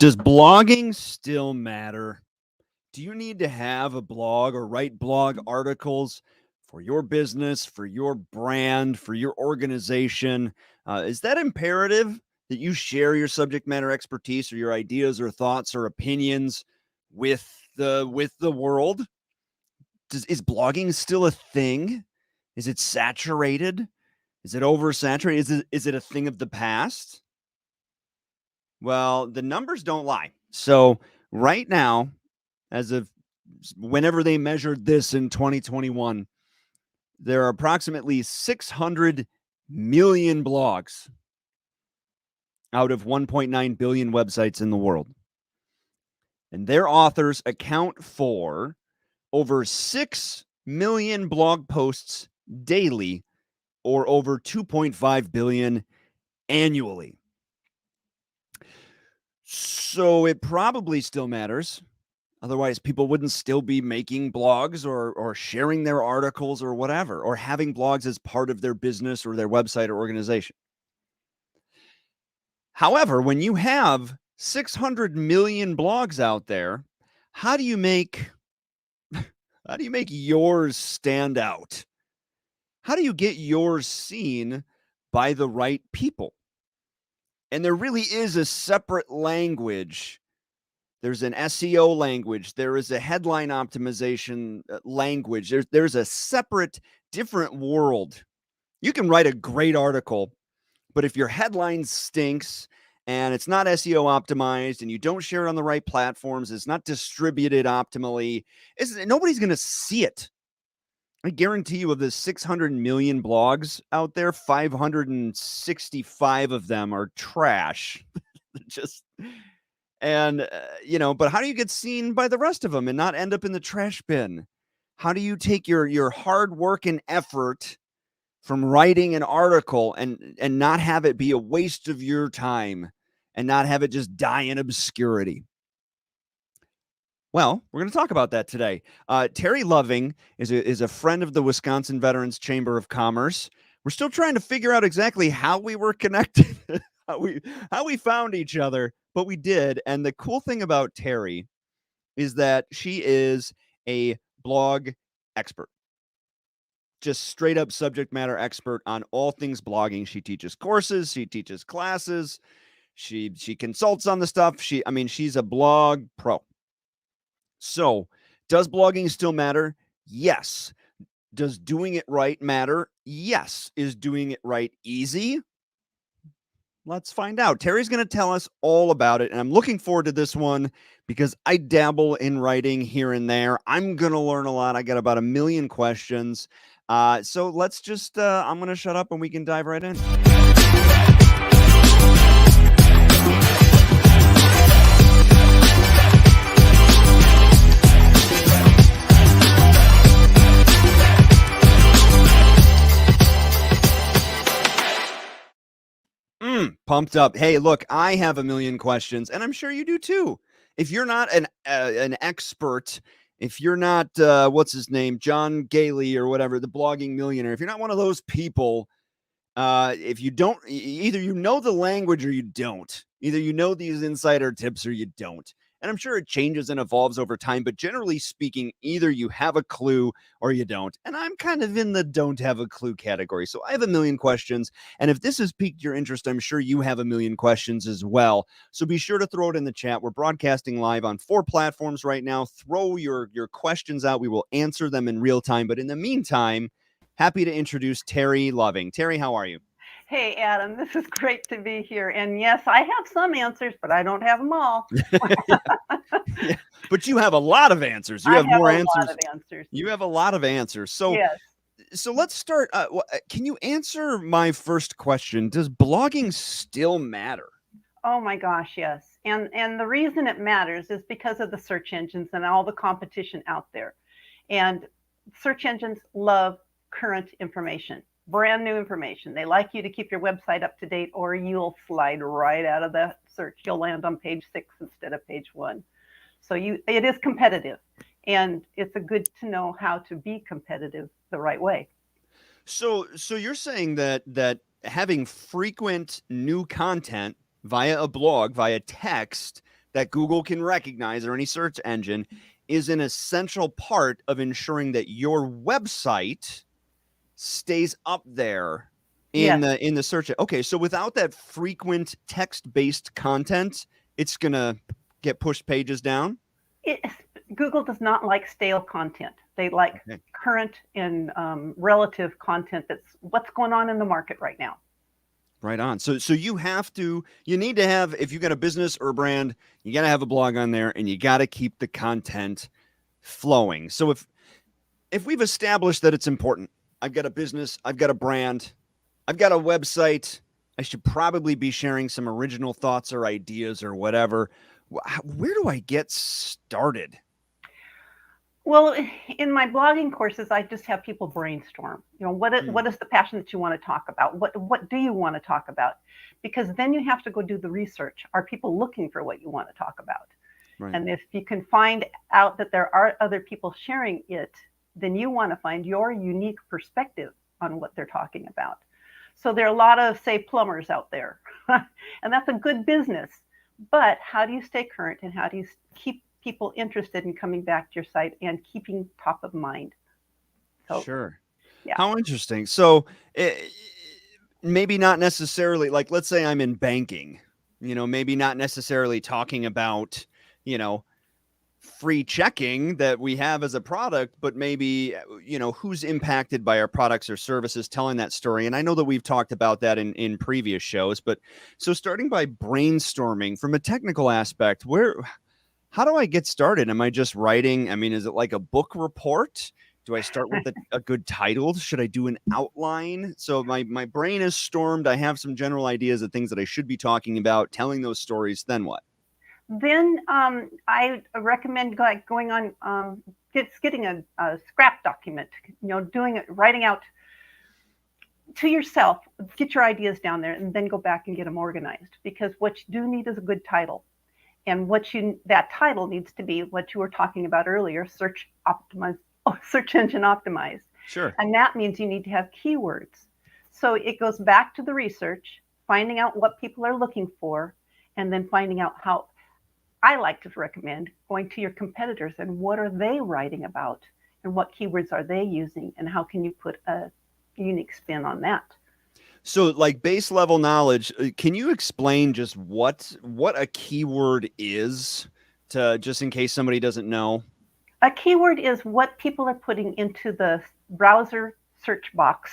Does blogging still matter? Do you need to have a blog or write blog articles for your business, for your brand, for your organization? Is that imperative that you share your subject matter expertise or your ideas or thoughts or opinions with the world? Is blogging still a thing? Is it saturated? Is it oversaturated? Is it a thing of the past? Well, the numbers don't lie. So right now, as of whenever they measured this in 2021, there are approximately 600 million blogs out of 1.9 billion websites in the world. And their authors account for over 6 million blog posts daily, or over 2.5 billion annually. So it probably still matters. Otherwise, people wouldn't still be making blogs or sharing their articles or whatever, or having blogs as part of their business or their website or organization. However, when you have 600 million blogs out there, how do you make yours stand out? How do you get yours seen by the right people? And there really is a separate language. There's an SEO language. There is a headline optimization language. There's a separate, different world. You can write a great article, but if your headline stinks and it's not SEO optimized and you don't share it on the right platforms, it's not distributed optimally, nobody's going to see it. I guarantee you, of the 600 million blogs out there, 565 of them are trash. Just... And, but how do you get seen by the rest of them and not end up in the trash bin? How do you take your hard work and effort from writing an article and not have it be a waste of your time and not have it just die in obscurity? Well, we're going to talk about that today. Terry Loving is a friend of the Wisconsin Veterans Chamber of Commerce. We're still trying to figure out exactly how we were connected, how we found each other, but we did. And the cool thing about Terry is that she is a blog expert. Just straight up subject matter expert on all things blogging. She teaches courses, she teaches classes, she consults on the stuff. She's a blog pro. So, does blogging still matter? Yes. Does doing it right matter? Yes. Is doing it right easy? Let's find out. Terry's going to tell us all about it, and I'm looking forward to this one because I dabble in writing here and there. I'm going to learn a lot. I got about 1 million questions. So let's just, I'm going to shut up and we can dive right in. Pumped up. Hey, look, I have 1 million questions, and I'm sure you do too. If you're not an expert, if you're not, what's his name, John Gailey or whatever, the blogging millionaire, if you're not one of those people, if you don't, either you know the language or you don't. Either you know these insider tips or you don't. And I'm sure it changes and evolves over time, but generally speaking, either you have a clue or you don't. And I'm kind of in the don't have a clue category. So I have 1 million questions. And if this has piqued your interest, I'm sure you have 1 million questions as well. So be sure to throw it in the chat. We're broadcasting live on 4 platforms right now. Throw your questions out. We will answer them in real time. But in the meantime, happy to introduce Terry Loving. Terry, how are you? Hey, Adam, this is great to be here. And yes, I have some answers, but I don't have them all. Yeah, but you have a lot of answers. You have more answers. Lot of answers. You have a lot of answers. So, yes. So let's start. Can you answer my first question? Does blogging still matter? Oh, my gosh, yes. And the reason it matters is because of the search engines and all the competition out there. And search engines love current information. Brand new information. They like you to keep your website up to date, or you'll slide right out of the search. You'll land on page 6 instead of page 1. So it is competitive, and it's a good to know how to be competitive the right way. So you're saying that having frequent new content via a blog, via text, that Google can recognize, or any search engine, is an essential part of ensuring that your website stays up there in Yes. the search. Okay, so without that frequent text-based content, it's gonna get pushed pages down. It, Google does not like stale content. They like Okay. current and relative content that's what's going on in the market right now. Right on. So you need to have, if you got a business or a brand, you got to have a blog on there, and you got to keep the content flowing. So if we've established that it's important, I've got a business, I've got a brand, I've got a website, I should probably be sharing some original thoughts or ideas or whatever. Where do I get started? Well, in my blogging courses, I just have people brainstorm. Hmm. What is the passion that you want to talk about? What do you want to talk about? Because then you have to go do the research. Are people looking for what you want to talk about? Right. And if you can find out that there are other people sharing it, then you want to find your unique perspective on what they're talking about. So there are a lot of, say, plumbers out there, and that's a good business. But how do you stay current, and how do you keep people interested in coming back to your site and keeping top of mind? So, Sure. yeah. How interesting. So, maybe not necessarily, like, let's say I'm in banking, maybe not necessarily talking about, you know, free checking that we have as a product, but maybe, who's impacted by our products or services, telling that story. And I know that we've talked about that in previous shows, but so starting by brainstorming from a technical aspect, how do I get started? Am I just writing? I mean, is it like a book report? Do I start with a good title? Should I do an outline? So my brain is stormed. I have some general ideas of things that I should be talking about, telling those stories. Then what? Then I recommend going on, getting a scrap document, doing it, writing out to yourself, get your ideas down there, and then go back and get them organized. Because what you do need is a good title, and that title needs to be what you were talking about earlier: search optimized, search engine optimized, Sure. and that means you need to have keywords. So it goes back to the research, finding out what people are looking for, and then finding out how. I like to recommend going to your competitors and what are they writing about, and what keywords are they using, and how can you put a unique spin on that. So, like base level knowledge, can you explain just what a keyword is, to just in case somebody doesn't know? A keyword is what people are putting into the browser search box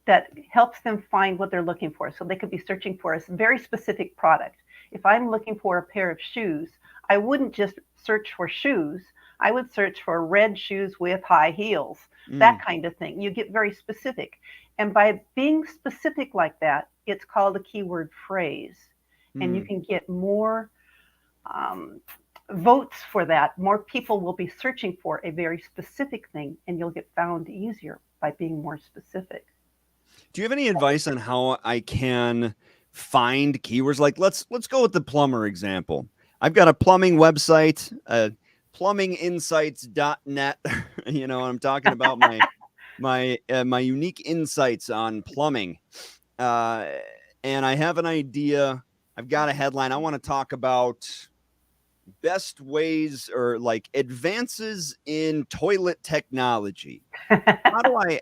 that helps them find what they're looking for. So they could be searching for a very specific product. If I'm looking for a pair of shoes, I wouldn't just search for shoes. I would search for red shoes with high heels, that Mm, kind of thing. You get very specific. And by being specific like that, it's called a keyword phrase. And you mm. can get more um, votes for that. More people will be searching for a very specific thing, and you'll get found easier by being more specific. Do you have any advice on how I can find keywords? Like let's go with the plumber example. I've got a plumbing website, plumbinginsights.net. I'm talking about my unique insights on plumbing. Uh, and I have an idea. I've got a headline. I want to talk about best ways, or like advances in toilet technology.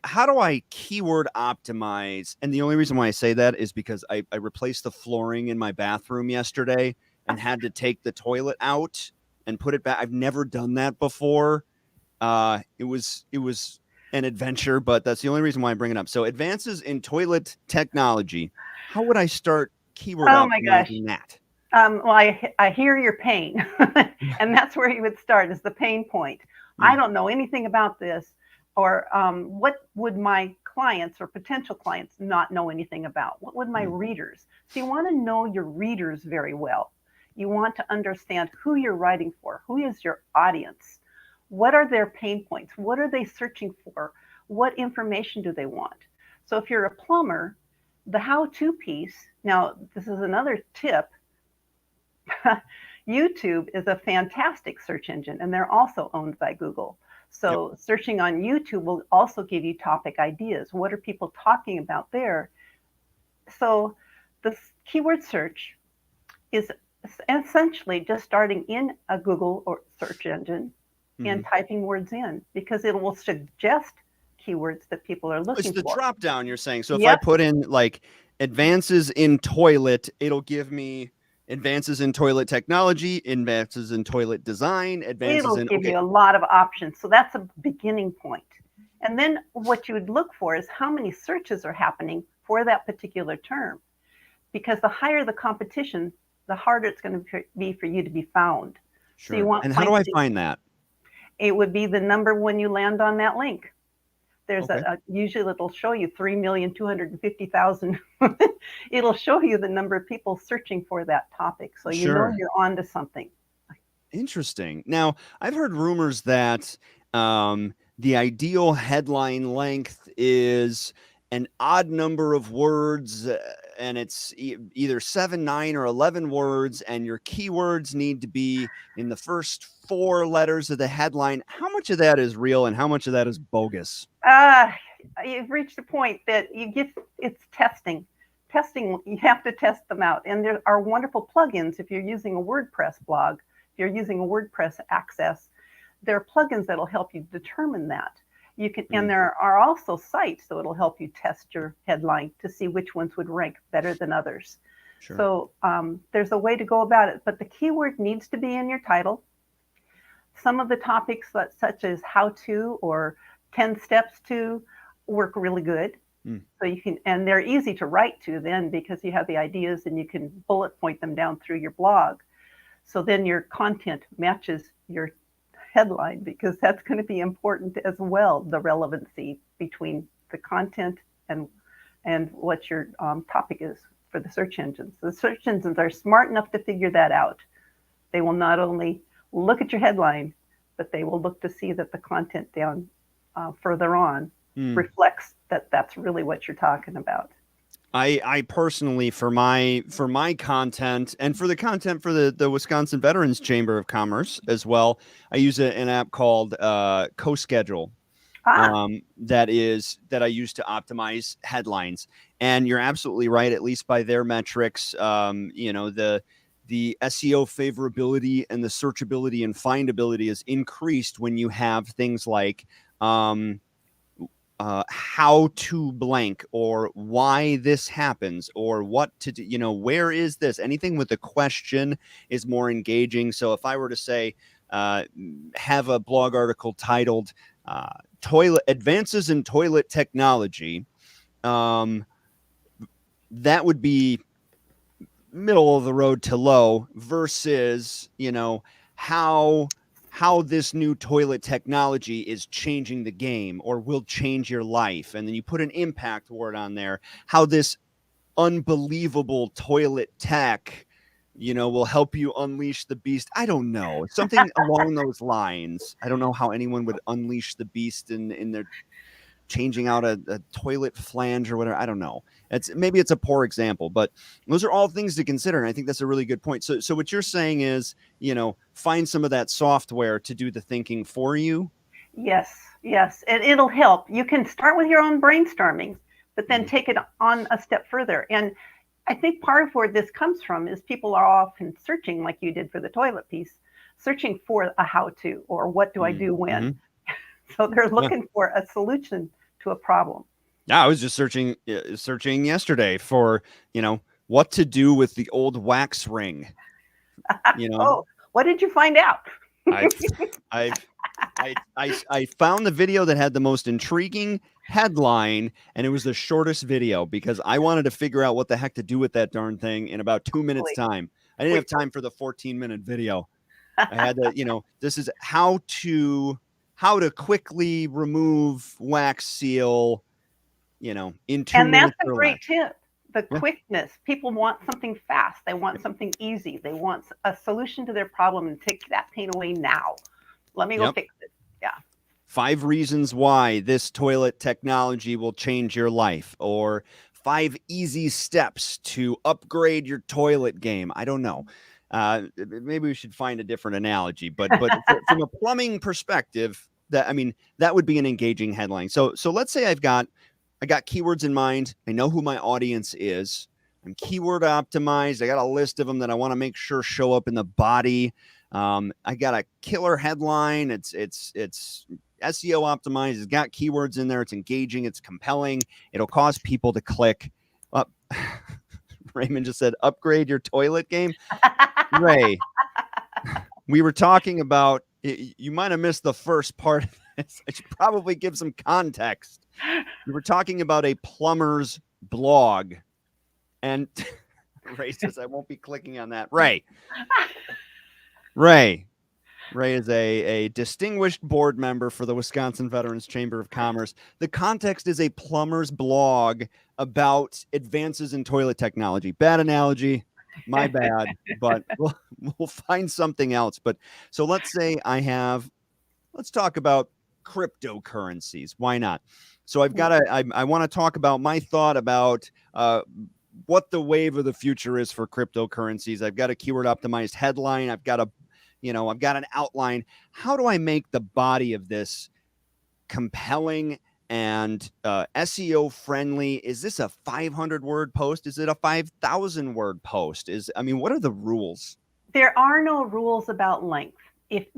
How do I keyword optimize? And the only reason why I say that is because I replaced the flooring in my bathroom yesterday and had to take the toilet out and put it back. I've never done that before. It was an adventure, but that's the only reason why I bring it up. So advances in toilet technology. How would I start keyword Oh my gosh. optimizing that? Well, I hear your pain, and that's where you would start, is the pain point. I Mm, don't know anything about this, or what would my clients or potential clients not know anything about? What would my mm, readers? So you want to know your readers very well. You want to understand who you're writing for, who is your audience, what are their pain points, what are they searching for, what information do they want. So if you're a plumber, the how-to piece. Now, this is another tip. YouTube is a fantastic search engine, and they're also owned by Google. yep. So searching on YouTube will also give you topic ideas. What are people talking about there? So the keyword search is essentially just starting in a Google or search engine and Mhm. typing words in because it will suggest keywords that people are It's looking the for. drop down you're saying. So if I Yep, put in like advances in toilet, it'll give me advances in toilet technology, advances in toilet design, advances it'll in give okay, you a lot of options. So that's a beginning point. And then what you would look for is how many searches are happening for that particular term. Because the higher the competition, the harder it's going to be for you to be found. So you sure. want And how do I points. find that? It would be the number when you land on that link. There's Okay. usually it'll show you 3,250,000. It'll show you the number of people searching for that topic, so you know Sure. you're onto something. Interesting. Now, I've heard rumors that the ideal headline length is an odd number of words, and it's either 7, 9, or 11 words, and your keywords need to be in the first 4 letters of the headline. How much of that is real and how much of that is bogus? Uh, you've reached a point that you get it's testing. Testing, you have to test them out. And there are wonderful plugins if you're using a WordPress blog, if you're using a WordPress access, there are plugins that'll help you determine that. You can, and Mm, there are also sites that will help you test your headline to see which ones would rank better than others. sure. So there's a way to go about it, but the keyword needs to be in your title. Some of the topics such as how to or 10 steps to work really good. Mm, So you can, and they're easy to write to then because you have the ideas and you can bullet point them down through your blog. So then your content matches your headline because that's going to be important as well, the relevancy between the content and what your topic is for the search engines. The search engines are smart enough to figure that out. They will not only look at your headline, but they will look to see that the content down further on mm. reflects that that's really what you're talking about. I personally for my content and for the content for the Wisconsin Veterans Chamber of Commerce as well, I use an app called CoSchedule Ah, that I use to optimize headlines. And you're absolutely right, at least by their metrics, the SEO favorability and the searchability and findability is increased when you have things like um, how to blank or why this happens or what to do, where is this? Anything with a question is more engaging. So if I were to say, have a blog article titled Toilet Advances in Toilet Technology, um, that would be middle of the road to low versus how how this new toilet technology is changing the game or will change your life, and then you put an impact word on there, how this unbelievable toilet tech will help you unleash the beast. I don't know, something along those lines. I don't know how anyone would unleash the beast in their changing out a toilet flange or whatever. I don't know. Maybe it's a poor example, but those are all things to consider. And I think that's a really good point. So what you're saying is, find some of that software to do the thinking for you. yes, yes. And it'll help. You can start with your own brainstorming, but then Mhm. take it on a step further. And I think part of where this comes from is people are often searching, like you did for the toilet piece, searching for a how to or what do I do when. Mm-hmm. So they're Yeah. looking for a solution to a problem. Yeah. I was just searching yesterday for, what to do with the old wax ring. You know, Oh, what did you find out? I've, I've, I found the video that had the most intriguing headline, and it was the shortest video because I wanted to figure out what the heck to do with that darn thing in about 2 minutes time. I didn't have Quickly. time for the 14-minute video. I had to, this is how to quickly remove wax seal, in two And that's minutes a or less. great tip. The Yeah. quickness. People want something fast. They want something easy. They want a solution to their problem and take that pain away now. Let me go Yep. fix it. Yeah. 5 reasons why this toilet technology will change your life, or 5 easy steps to upgrade your toilet game. I don't know. Maybe we should find a different analogy, but from a plumbing perspective, that would be an engaging headline. So let's say I got keywords in mind. I know who my audience is. I'm keyword optimized. I got a list of them that I want to make sure show up in the body. I got a killer headline. It's SEO optimized. It's got keywords in there. It's engaging. It's compelling. It'll cause people to click. Up. Raymond just said, upgrade your toilet game. Ray, we were talking about, you might have missed the first part of this. I should probably give some context. We were talking about a plumber's blog. And Ray says, I won't be clicking on that. Ray is a distinguished board member for the Wisconsin Veterans Chamber of Commerce. The context is a plumber's blog about advances in toilet technology. Bad analogy, my bad, but we'll find something else. But so let's say let's talk about cryptocurrencies. Why not? So I want to talk about my thought about what the wave of the future is for cryptocurrencies. I've got a keyword optimized headline. I've got an outline. How do I make the body of this compelling and SEO friendly? Is this a 500 word post? Is it a 5,000 word post? What are the rules? There are no rules about length. If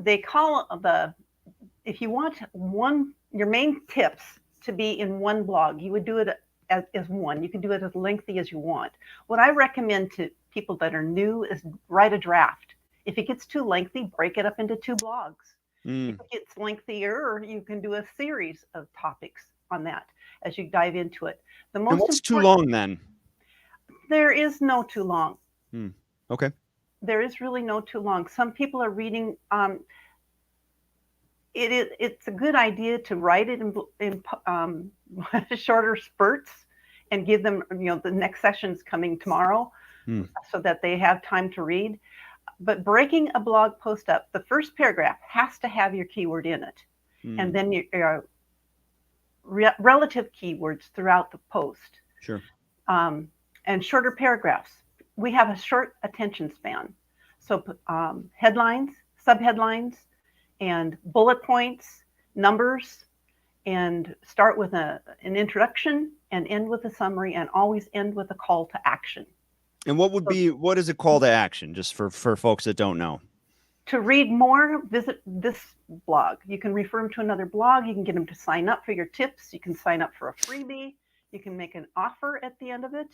you want your main tips to be in one blog, you would do it as one. You can do it as lengthy as you want. What I recommend to people that are new is write a draft. If it gets too lengthy, break it up into 2 blogs. If it gets lengthier, you can do a series of topics on that as you dive into it. And what's too long then? There is no too long. Okay. There is really no too long. Some people are reading. It's a good idea to write it in shorter spurts and give them, the next session's coming tomorrow, so that they have time to read. But breaking a blog post up, the first paragraph has to have your keyword in it, and then your relative keywords throughout the post. Sure. And shorter paragraphs. We have a short attention span, so headlines, subheadlines, and bullet points, numbers, and start with an introduction and end with a summary, and always end with a call to action. And what is a call to action, just for folks that don't know? To read more, visit this blog. You can refer them to another blog. You can get them to sign up for your tips. You can sign up for a freebie. You can make an offer at the end of it.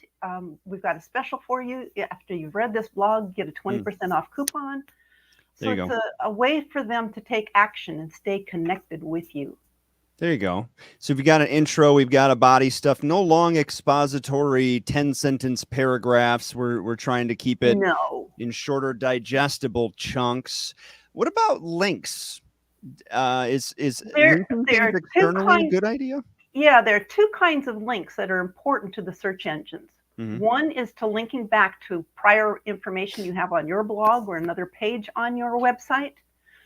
We've got a special for you. After you've read this blog, get a 20% off coupon. So it's a way for them to take action and stay connected with you. There you go. So we've got an intro, we've got a body stuff, no long expository 10-sentence paragraphs. We're trying to keep it in shorter, digestible chunks. What about links? Is linking things externally a good idea? Yeah, there are 2 kinds of links that are important to the search engines. One is to linking back to prior information you have on your blog or another page on your website,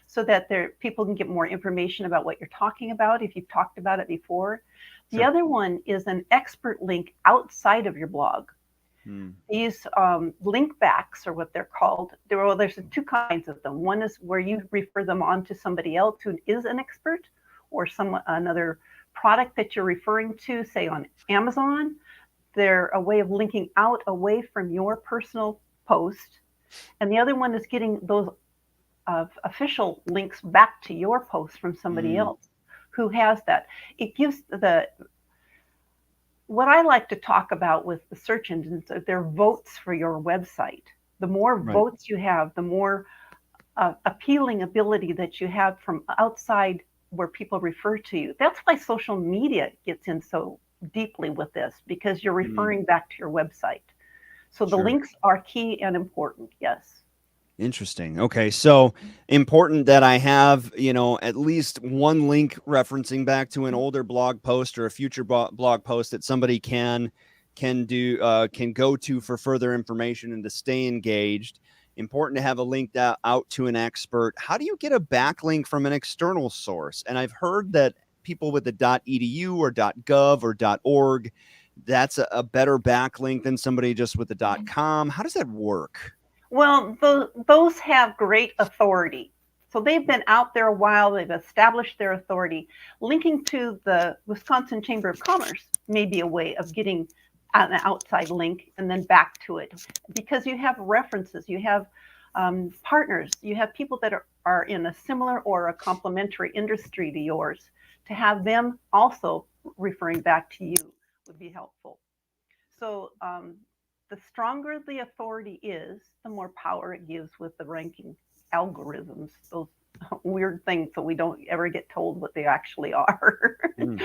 so that people can get more information about what you're talking about if you've talked about it before. The other one is an expert link outside of your blog. These link backs are what they're called. There's 2 kinds of them. One is where you refer them on to somebody else who is an expert, or another product that you're referring to, say on Amazon. They're a way of linking out away from your personal post. And the other one is getting those official links back to your post from somebody else who has that. It gives what I like to talk about with the search engines, they're votes for your website. The more votes you have, the more appealing ability that you have from outside where people refer to you. That's why social media gets in so deeply with this, because you're referring back to your website. So the links are key and important. Yes. Interesting. Okay. So important that I have, at least one link referencing back to an older blog post or a future blog post that somebody can go to for further information and to stay engaged. Important to have a link out to an expert. How do you get a backlink from an external source? And I've heard that people with the .edu or .gov or .org, that's a better backlink than somebody just with the .com. How does that work? Well, those have great authority. So they've been out there a while. They've established their authority. Linking to the Wisconsin Chamber of Commerce may be a way of getting an outside link and then back to it, because you have references, you have partners, you have people that are in a similar or a complementary industry to yours. To have them also referring back to you would be helpful. So the stronger the authority is, the more power it gives with the ranking algorithms, those weird things so we don't ever get told what they actually are. Mm.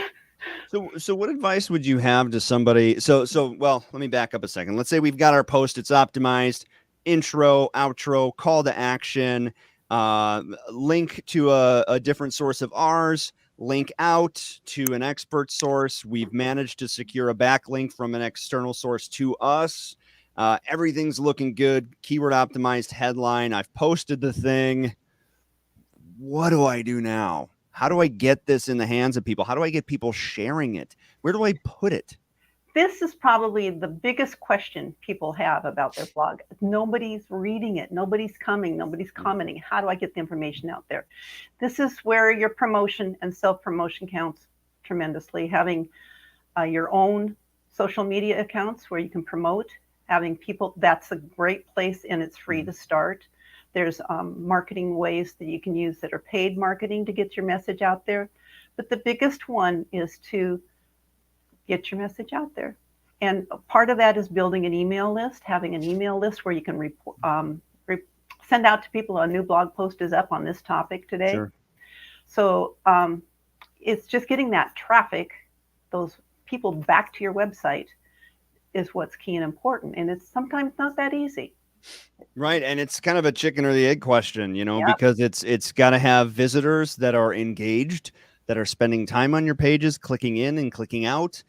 So what advice would you have to somebody? Well, let me back up a second. Let's say we've got our post, it's optimized, intro, outro, call to action, link to a different source of ours, link out to an expert source. We've managed to secure a backlink from an external source to us. Everything's looking good. Keyword optimized headline. I've posted the thing. What do I do now? How do I get this in the hands of people? How do I get people sharing it? Where do I put it? This is probably the biggest question people have about their blog. Nobody's reading it. Nobody's coming. Nobody's commenting. How do I get the information out there? This is where your promotion and self-promotion counts tremendously. Having your own social media accounts where you can promote, having people, that's a great place, and it's free to start. There's marketing ways that you can use that are paid marketing to get your message out there. But the biggest one is to get your message out there. And part of that is building an email list, having an email list where you can send out to people a new blog post is up on this topic today. Sure. So it's just getting that traffic, those people back to your website is what's key and important. And it's sometimes not that easy. Right. And it's kind of a chicken or the egg question, Yep. because it's got to have visitors that are engaged, that are spending time on your pages, clicking in and clicking out,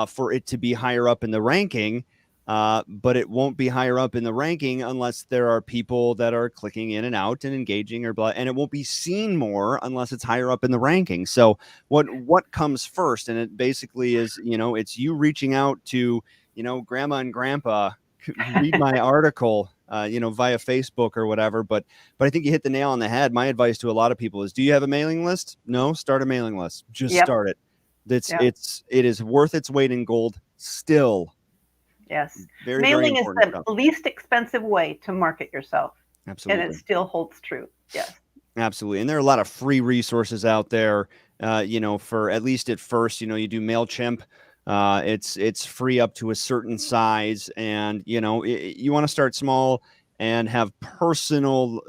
for it to be higher up in the ranking. But it won't be higher up in the ranking unless there are people that are clicking in and out and engaging, and it won't be seen more unless it's higher up in the ranking. So what comes first? And it basically is, it's you reaching out to, grandma and grandpa, read my article, via Facebook or whatever. But I think you hit the nail on the head. My advice to a lot of people is, do you have a mailing list? No, start a mailing list. Just start it. It is worth its weight in gold still. Yes. Very, mailing very is the least expensive way to market yourself. Absolutely. And it still holds true. Yes. Absolutely. And there are a lot of free resources out there, for at least at first, you do MailChimp. It's free up to a certain size, and you want to start small and have personal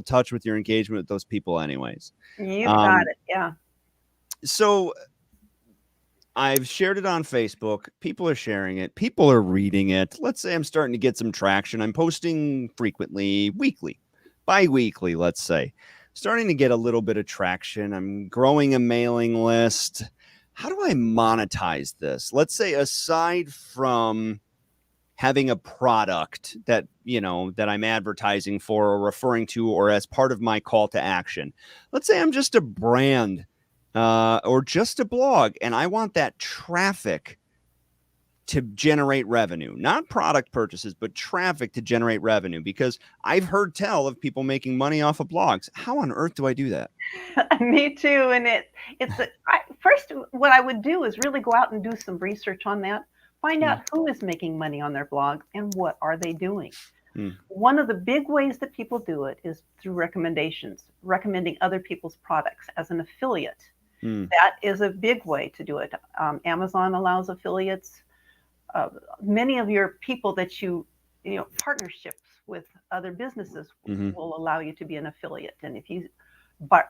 touch with your engagement with those people anyways. You've got it. Yeah. So I've shared it on Facebook. People are sharing it. People are reading it. Let's say I'm starting to get some traction. I'm posting frequently, weekly, bi-weekly, let's say. Starting to get a little bit of traction. I'm growing a mailing list. How do I monetize this? Let's say, aside from having a product that, that I'm advertising for or referring to, or as part of my call to action. Let's say I'm just a brand or just a blog, and I want that traffic to generate revenue, not product purchases, but traffic to generate revenue, because I've heard tell of people making money off of blogs. How on earth do I do that? Me too. And first, what I would do is really go out and do some research on that. Find out who is making money on their blog and what are they doing. One of the big ways that people do it is through recommendations, recommending other people's products as an affiliate. That is a big way to do it. Amazon allows affiliates. Many of your people that partnerships with other businesses will allow you to be an affiliate. And if you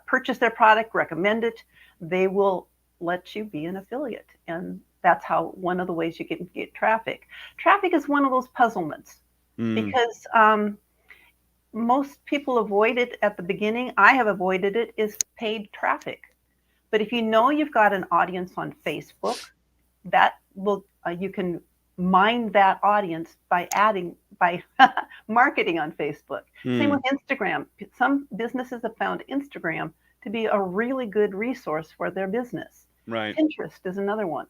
purchase their product, recommend it, they will let you be an affiliate. And that's one of the ways you can get traffic. Traffic is one of those puzzlements because most people avoid it at the beginning. I have avoided it, is paid traffic. But if you've got an audience on Facebook, you can mine that audience by marketing on Facebook. Same with Instagram. Some businesses have found Instagram to be a really good resource for their business. Right. Pinterest is another one.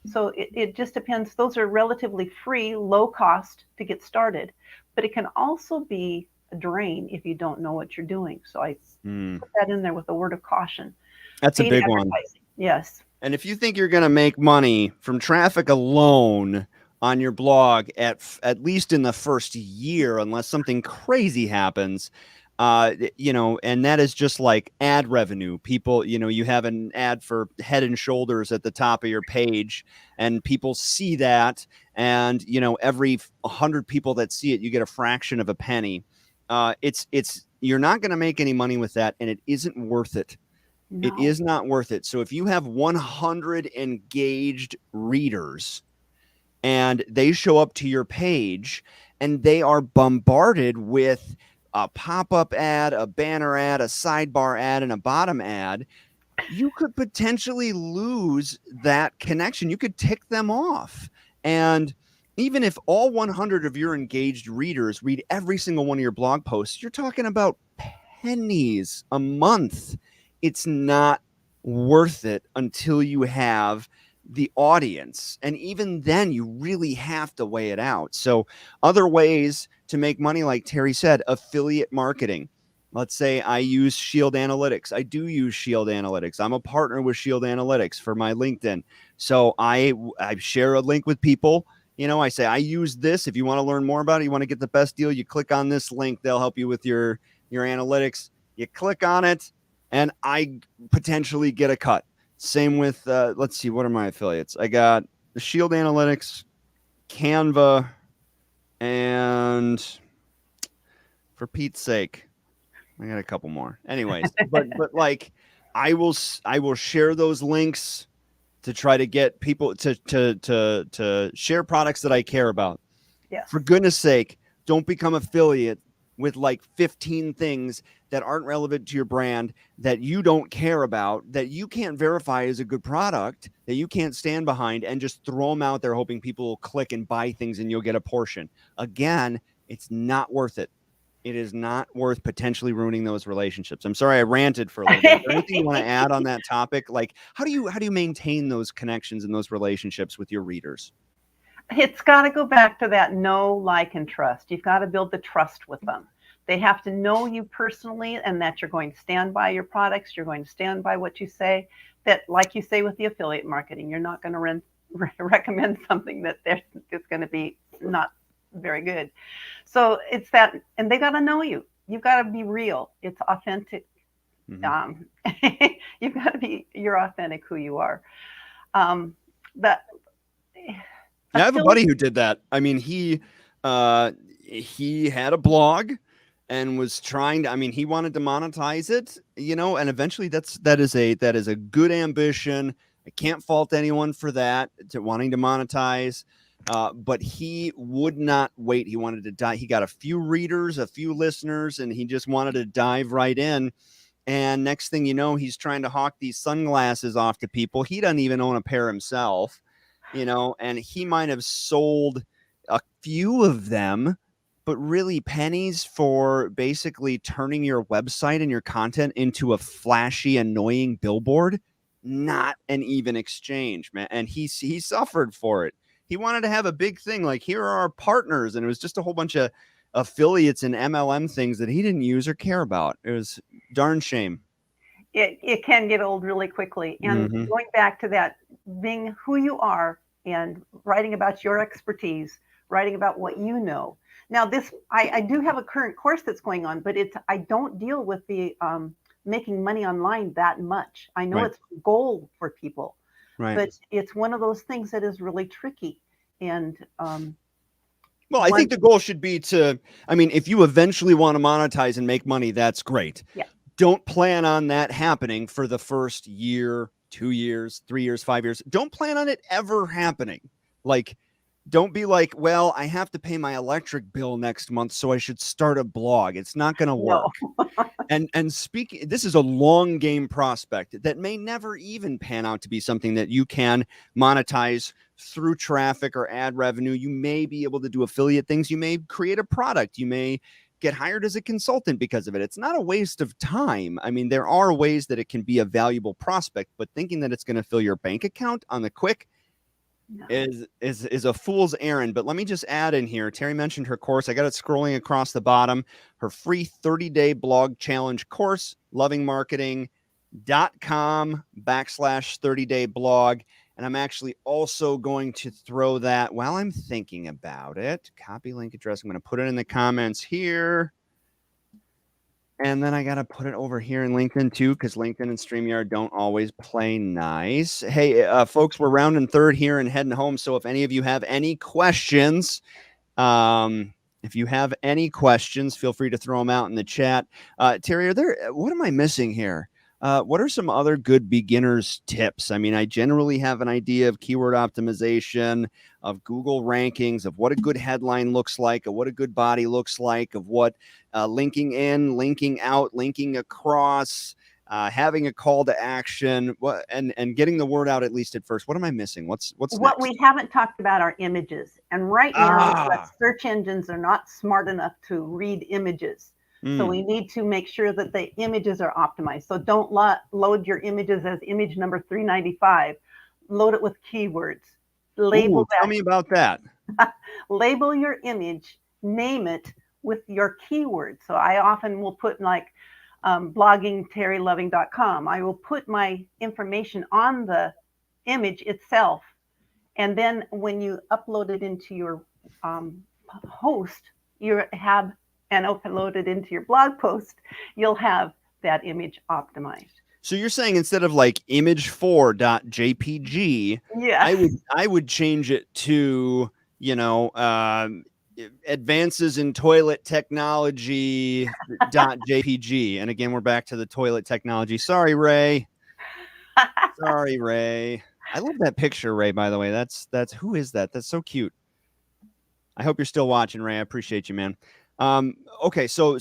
So it just depends. Those are relatively free, low cost to get started, but it can also be a drain if you don't know what you're doing. So I put that in there with a word of caution. That's a big one. Yes. And if you think you're going to make money from traffic alone, on your blog at least in the first year, unless something crazy happens. And that is just like ad revenue. People, you have an ad for Head and Shoulders at the top of your page, and people see that, and every 100 people that see it, you get a fraction of a penny. It's you're not going to make any money with that, and it isn't worth it. It No. is not worth it. So if you have 100 engaged readers and they show up to your page and they are bombarded with a pop-up ad, a banner ad, a sidebar ad, and a bottom ad, you could potentially lose that connection. You could tick them off. And even if all 100 of your engaged readers read every single one of your blog posts, you're talking about pennies a month. It's not worth it until you have the audience. And even then, you really have to weigh it out. So, other ways to make money, like Terry said, affiliate marketing. Let's say I use Shield Analytics. I do use Shield Analytics. I'm a partner with Shield Analytics for my LinkedIn. So I share a link with people. I say, I use this. If you want to learn more about it, you want to get the best deal, you click on this link. They'll help you with your analytics. You click on it, and I potentially get a cut. Same with, let's see, what are my affiliates? I got the Shield Analytics, Canva, and for Pete's sake, I got a couple more. Anyways, but like I will share those links to try to get people to share products that I care about. Yes. For goodness sake, don't become affiliate with like 15 things that aren't relevant to your brand, that you don't care about, that you can't verify as a good product, that you can't stand behind, and just throw them out there hoping people will click and buy things and you'll get a portion. Again, it's not worth it. It is not worth potentially ruining those relationships. I'm sorry I ranted for a little bit. Is there anything you want to add on that topic? Like, how do you maintain those connections and those relationships with your readers? It's got to go back to that know, like, and trust. You've got to build the trust with them. They have to know you personally, and that you're going to stand by your products. You're going to stand by what you say. That, like you say with the affiliate marketing, you're not going to recommend something that it's going to be not very good. So it's that, and they got to know you. You've got to be real. It's authentic. Mm-hmm. You've got to be, you're authentic who you are. That. I have a buddy who did that. I mean, he had a blog and was trying to, he wanted to monetize it, and eventually that is a good ambition. I can't fault anyone for that, to wanting to monetize. But he would not wait. He wanted to dive. He got a few readers, a few listeners, and he just wanted to dive right in. And next thing you know, he's trying to hawk these sunglasses off to people. He doesn't even own a pair himself, and he might have sold a few of them, but really pennies for basically turning your website and your content into a flashy, annoying billboard. Not an even exchange, man. And he suffered for it. He wanted to have a big thing, like, here are our partners, and it was just a whole bunch of affiliates and MLM things that he didn't use or care about. It was darn shame. It can get old really quickly. And mm-hmm. Going back to that, being who you are and writing about your expertise, writing about what you know. Now, I do have a current course that's going on, but I don't deal with the making money online that much. I know It's a goal for people. Right. But it's one of those things that is really tricky. And well, I think the goal should be to, if you eventually want to monetize and make money, that's great. Yeah. Don't plan on that happening for the first year, 2 years, 3 years, 5 years. Don't plan on it ever happening. Like, don't be like, well, I have to pay my electric bill next month, so I should start a blog. It's not going to work. No. and speaking, this is a long game prospect that may never even pan out to be something that you can monetize through traffic or ad revenue. You may be able to do affiliate things. You may create a product. You may get hired as a consultant because of it. It's not a waste of time. There are ways that it can be a valuable prospect, but thinking that it's going to fill your bank account on the quick is a fool's errand. But let me just add in here, Terry mentioned her course. I got it scrolling across the bottom. Her free 30-day blog challenge course, lovingmarketing.com/30-day blog. And I'm actually also going to throw that while I'm thinking about it. Copy link address. I'm going to put it in the comments here. And then I got to put it over here in LinkedIn too, because LinkedIn and StreamYard don't always play nice. Hey, folks, we're rounding third here and heading home. So if any of you have any questions, feel free to throw them out in the chat. Terry, what am I missing here? What are some other good beginners tips? I mean, I generally have an idea of keyword optimization, of Google rankings, of what a good headline looks like, of what a good body looks like, of what linking in, linking out, linking across, having a call to action, and getting the word out at least at first. What am I missing? What's What next? we haven't talked about are images. And right now, the Ah, search engines are not smart enough to read images. So we need to make sure that the images are optimized. So don't load your images as image number 395. Load it with keywords. ooh, Label tell me about that. label your image, name it with your keyword. So I often will put like bloggingterryloving.com. I will put my information on the image itself. And then when you upload it into your host, you have and upload it into your blog post, you'll have that image optimized. So you're saying instead of like image4.jpg, Yes. I would change it to, advances in toilet technology.jpg. And again, we're back to the toilet technology. Sorry, Ray. Sorry, Ray. I love that picture, Ray, by the way. That's who is that? That's so cute. I hope you're still watching, Ray. I appreciate you, man. Okay, so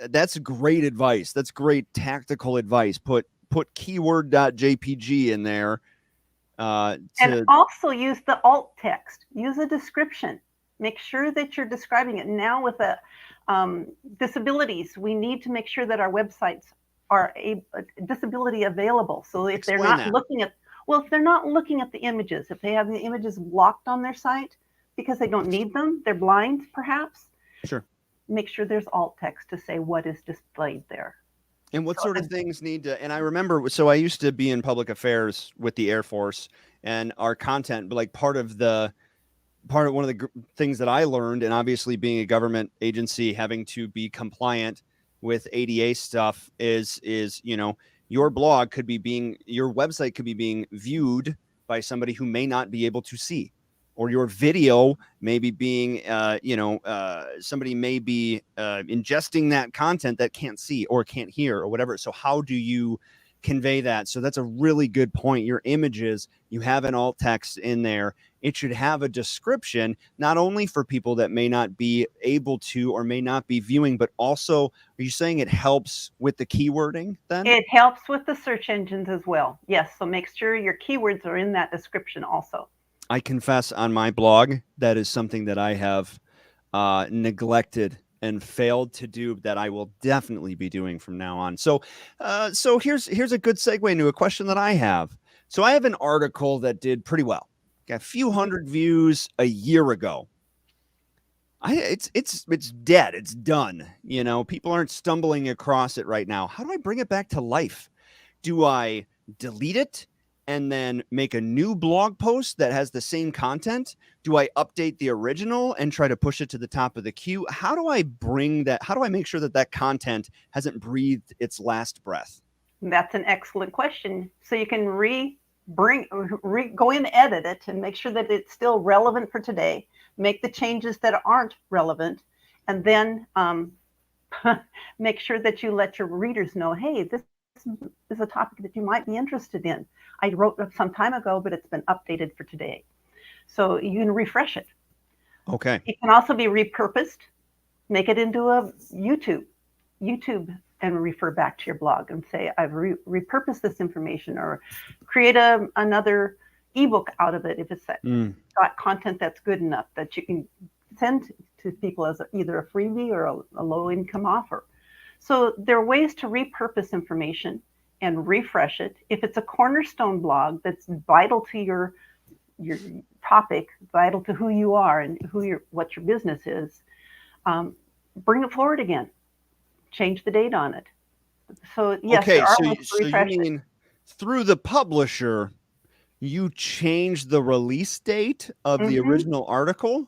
that's great advice. That's great tactical advice. Put keyword.jpg in there. And also use the alt text. Use a description. Make sure that you're describing it. Now with the disabilities, we need to make sure that our websites are a disability available. So if they're not looking at, if they're not looking at the images, if they have the images blocked on their site because they don't need them, they're blind perhaps. Sure. Make sure there's alt text to say what is displayed there. And what sort of things need to, and I remember, so I used to be in public affairs with the Air Force, and our content, but like part of one of the things that I learned, and obviously being a government agency, having to be compliant with ADA stuff is, your blog could be your website could be being viewed by somebody who may not be able to see, or your video may be being, somebody may be ingesting that content that can't see or can't hear or whatever. So how do you convey that? So that's a really good point. Your images, you have an alt text in there. It should have a description, not only for people that may not be able to or may not be viewing, but also, are you saying it helps with the keywording then? It helps with the search engines as well. Yes. So make sure your keywords are in that description also. I confess on my blog, that is something that I have neglected and failed to do that I will definitely be doing from now on. So here's a good segue into a question that I have. So I have an article that did pretty well. Got a few hundred views a year ago. It's dead. It's done. People aren't stumbling across it right now. How do I bring it back to life? Do I delete it and then make a new blog post that has the same content? Do I update the original and try to push it to the top of the queue? How do I make sure that content hasn't breathed its last breath? That's an excellent question. So you can go in, edit it, and make sure that it's still relevant for today. Make the changes that aren't relevant, and then make sure that you let your readers know, hey, this is a topic that you might be interested in. I wrote it some time ago, but it's been updated for today. So you can refresh it. Okay. It can also be repurposed. Make it into a YouTube, and refer back to your blog and say, I've repurposed this information, or create another ebook out of it if it's got content that's good enough that you can send to people as either a freebie or a low-income offer. So there are ways to repurpose information and refresh it. If it's a cornerstone blog that's vital to your topic, vital to who you are and what your business is, bring it forward again. Change the date on it. So yes, okay, there are so ways to refresh you mean through the publisher, You change the release date of the Hmm. original article?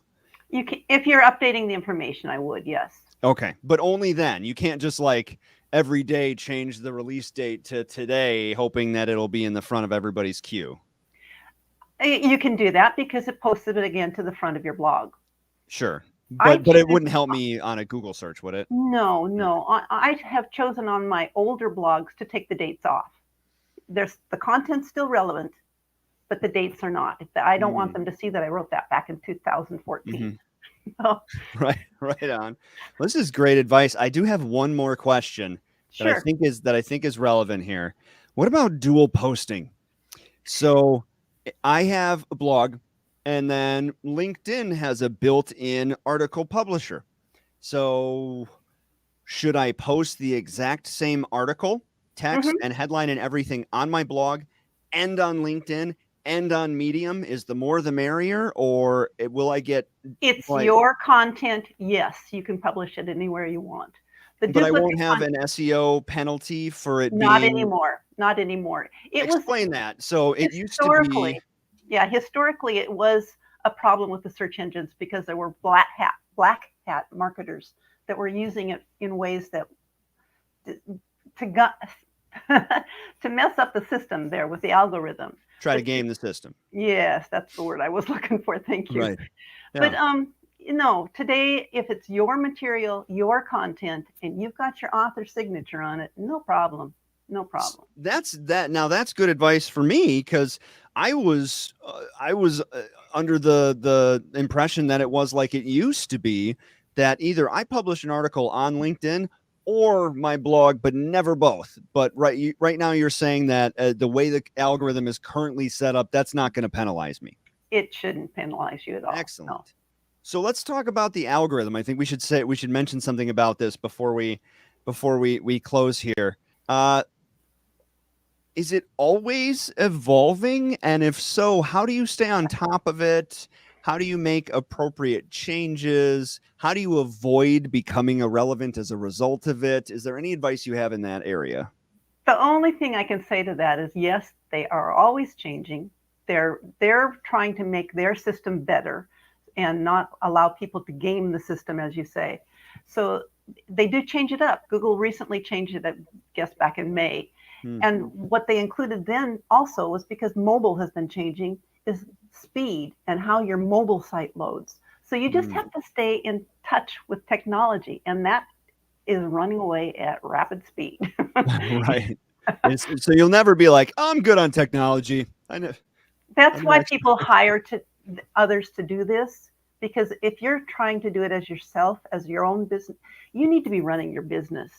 You can, if you're updating the information, I would, yes. Okay, but only then. You can't just like every day change the release date to today, hoping that it'll be in the front of everybody's queue. You can do that because it posted it again to the front of your blog. Sure. I But it choose wouldn't help me on a Google search, would it? no, Okay. no. I have chosen on my older blogs to take the dates off. There's the content's still relevant, but the dates are not. I don't want Mm. them to see that I wrote that back in 2014. Mhm. So, Right, right on. Well, this is great advice. I do have one more question sure. that I think is relevant here. What about dual posting? So I have a blog, and then LinkedIn has a built-in article publisher. So should I post the exact same article, text Hmm. and headline and everything on my blog and on LinkedIn and on Medium? Is the more the merrier, or will I get It's like? your content. Yes, you can publish it anywhere you want. The But I duplicate won't have content, an SEO penalty for it not being. anymore. Not anymore. It was Explain that. So it used to historically, be. yeah, historically it was a problem with the search engines because there were black hat marketers that were using it in ways that to to mess up the system there with the algorithm. Try to But game the system. yes, that's the word I was looking for. Thank you. Right. But Yeah. today if it's your material, your content, and you've got your author signature on it, no problem. No problem. That's good advice for me, because I was under the impression that it was like it used to be, that either I publish an article on LinkedIn or my blog, but never both. But right now you're saying that the way the algorithm is currently set up, that's not going to penalize me. It shouldn't penalize you at all. No. Excellent. So let's talk about the algorithm. I think we should mention something about this before we close here. Uh, is it always evolving? And if so, how do you stay on top of it? How do you make appropriate changes? How do you avoid becoming irrelevant as a result of it? Is there any advice you have in that area? The only thing I can say to that is yes, they are always changing. They're trying to make their system better and not allow people to game the system, as you say. So they do change it up. Google recently changed it, I guess, back in May. Hmm. And what they included then also was because mobile has been changing is speed and how your mobile site loads. So you just Hmm. have to stay in touch with technology, and that is running away at rapid speed. Right. So you'll never be like, I'm good on technology. That's I'm an why people expert. hire others to do this, because if you're trying to do it as yourself, as your own business, you need to be running your business.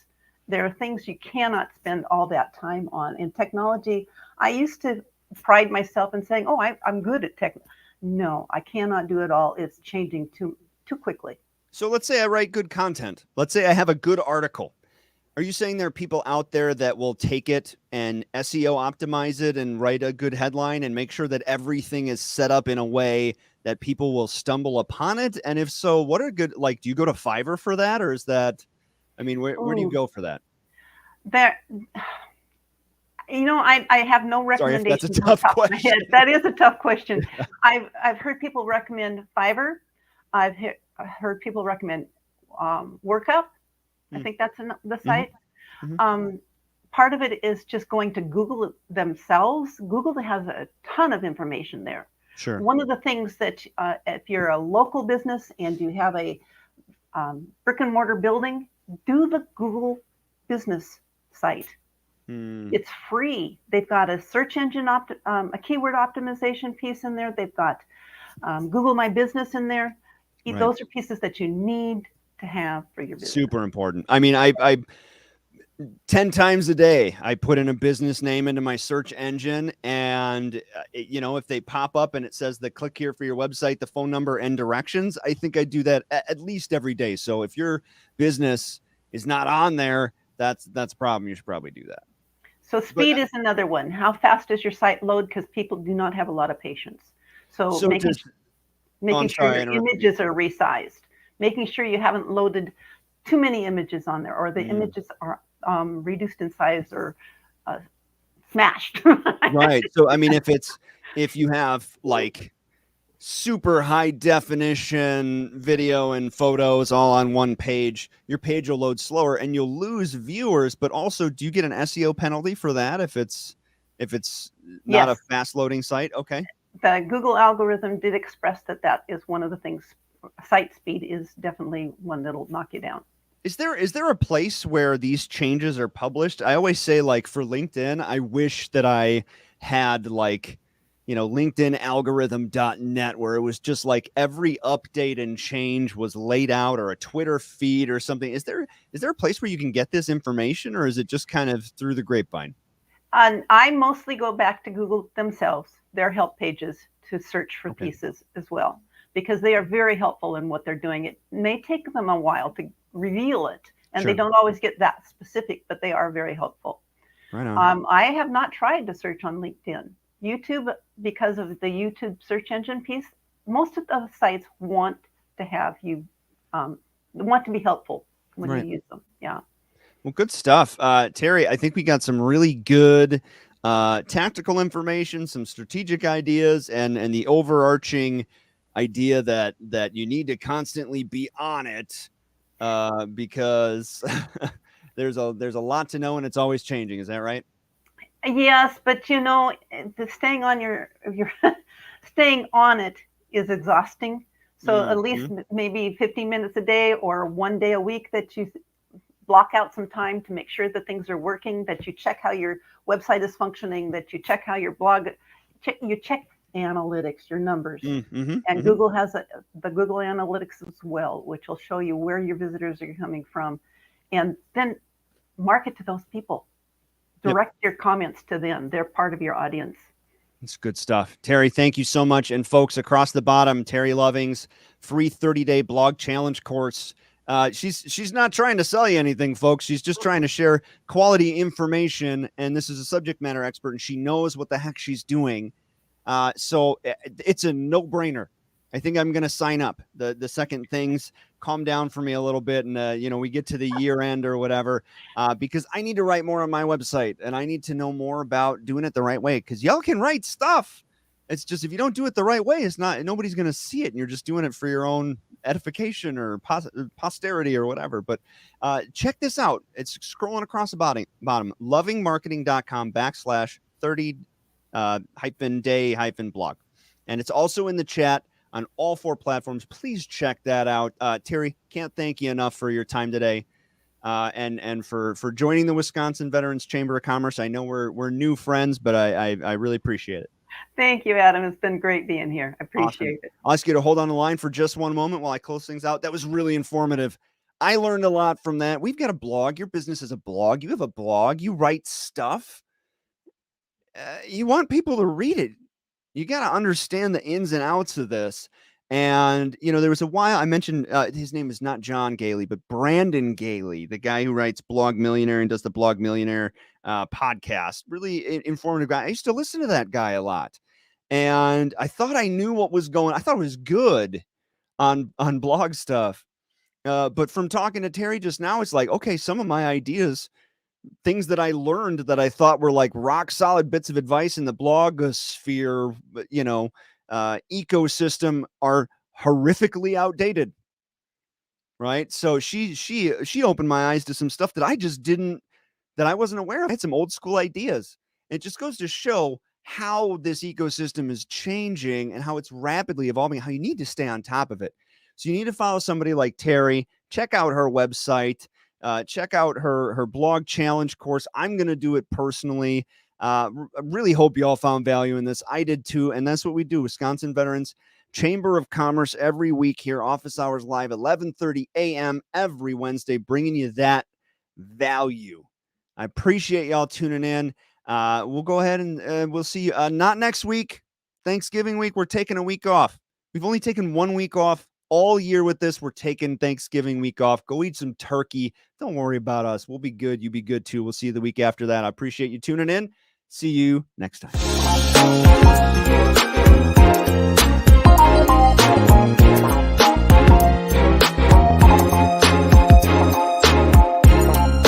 There are things you cannot spend all that time on. In technology, I used to pride myself in saying, "Oh, I'm good at tech." No, I cannot do it all. It's changing too quickly. So let's say I write good content. Let's say I have a good article. Are you saying there are people out there that will take it and SEO optimize it and write a good headline and make sure that everything is set up in a way that people will stumble upon it? And if so, what are good, like, do you go to Fiverr for that? Or is that, I mean, where do you Oh, go for that? there. I have no Sorry if that's a recommendations on tough top of my question. head. That is a tough question. I've heard people recommend Fiverr. Heard people recommend Workup. I Mm, think that's the mhm, site. mhm. Um, Part of it is just going to Google themselves. Google has a ton of information there. Sure. One of the things that if you're a local business and you have a brick and mortar building, do the Google business site. Mm, It's free. They've got a search engine, a keyword optimization piece in there. They've got Google My Business in there. right. Those are pieces that you need to have for your business. Super important. I mean, I 10 times a day I put in a business name into my search engine, and if they pop up and it says the click here for your website, the phone number and directions, I think I do that at least every day. So if your business is not on there, that's a problem. You should probably do that. So But speed is another one. How fast does your site load? Because people do not have a lot of patience. So so does Oh, making I'm sure sorry, I your interrupted images are resized, making sure you haven't loaded too many images on there, or the you. images are reduced in size or uh, smashed. Right. So I mean, if you have like super high definition video and photos all on one page, your page will load slower and you'll lose viewers. But also, do you get an SEO penalty for that if it's not a Yes, fast loading site? Okay. the Google algorithm did express that is one of the things. Site speed is definitely one that'll knock you down. Is there a place where these changes are published? I always say, like, for LinkedIn, I wish that I had like, LinkedIn where it was just like every update and change was laid out, or a Twitter feed or something. Is there a place where you can get this information, or is it just kind of through the grapevine? And I mostly go back to Google themselves, their help pages, to search for Okay. pieces as well, because they are very helpful in what they're doing. It may take them a while to reveal it, and they Sure. don't always get that specific, but they are very helpful. Right on. I have not tried to search on LinkedIn. YouTube, because of the YouTube search engine piece, most of the sites want to have you, want to be helpful when Right. you use them. Yeah. Well, good stuff. Terry, I think we got some really good tactical information, some strategic ideas, and the overarching idea that you need to constantly be on it because there's a lot to know and it's always changing. Is that right? Yes, but the staying on your staying on it is exhausting. So at least Mhm. maybe 15 minutes a day or one day a week that you block out some time to make sure that things are working, that you check how your website is functioning, that you check how your blog, you check analytics, your numbers. Mm-hmm. And Mm-hmm. Google has the Google Analytics as well, which will show you where your visitors are coming from. And then market to those people. Yep. Direct your comments to them. They're part of your audience. It's good stuff. Terry, thank you so much. And folks across the bottom, Terry Loving's free 30-day blog challenge course. She's not trying to sell you anything, folks. She's just trying to share quality information. And this is a subject matter expert, and she knows what the heck she's doing. So it's a no-brainer. I think I'm going to sign up. The second things calm down for me a little bit, and we get to the year end or whatever, because I need to write more on my website, and I need to know more about doing it the right way. Because y'all can write stuff. It's just if you don't do it the right way, nobody's going to see it, and you're just doing it for your own edification or posterity or whatever. But check this out. It's scrolling across the bottom, lovingmarketing.com/30 -day-blog. And it's also in the chat on all 4 platforms. Please check that out. Terry, can't thank you enough for your time today. And for joining the Wisconsin Veterans Chamber of Commerce. I know we're new friends, but I really appreciate it. Thank you, Adam. It's been great being here. I appreciate it. I'll ask you to hold on the line for just one moment while I close things out. That was really informative. I learned a lot from that. We've got a blog. Your business is a blog. You have a blog. You write stuff. You want people to read it. You got to understand the ins and outs of this. And, there was a while I mentioned his name is not John Gailey, but Brandon Gailey, the guy who writes Blog Millionaire and does the Blog Millionaire podcast. Really informative guy. I used to listen to that guy a lot. And I thought I knew what was going on. I thought it was good on blog stuff. But from talking to Terry just now, it's like, okay, some of my ideas, things that I learned that I thought were like rock solid bits of advice in the blogosphere, ecosystem are horrifically outdated. Right. So she opened my eyes to some stuff that I wasn't aware of. I had some old school ideas. It just goes to show how this ecosystem is changing and how it's rapidly evolving, how you need to stay on top of it. So you need to follow somebody like Terry, check out her website, check out her blog challenge course. I'm going to do it personally. I really hope you all found value in this. I did too. And that's what we do. Wisconsin Veterans Chamber of Commerce every week here, office hours live, 11:30 a.m. every Wednesday, bringing you that value. I appreciate y'all tuning in. We'll go ahead and we'll see you not next week. Thanksgiving week. We're taking a week off. We've only taken 1 week off all year with this. We're taking Thanksgiving week off. Go eat some turkey. Don't worry about us. We'll be good. You be good too. We'll see you the week after that. I appreciate you tuning in. See you next time.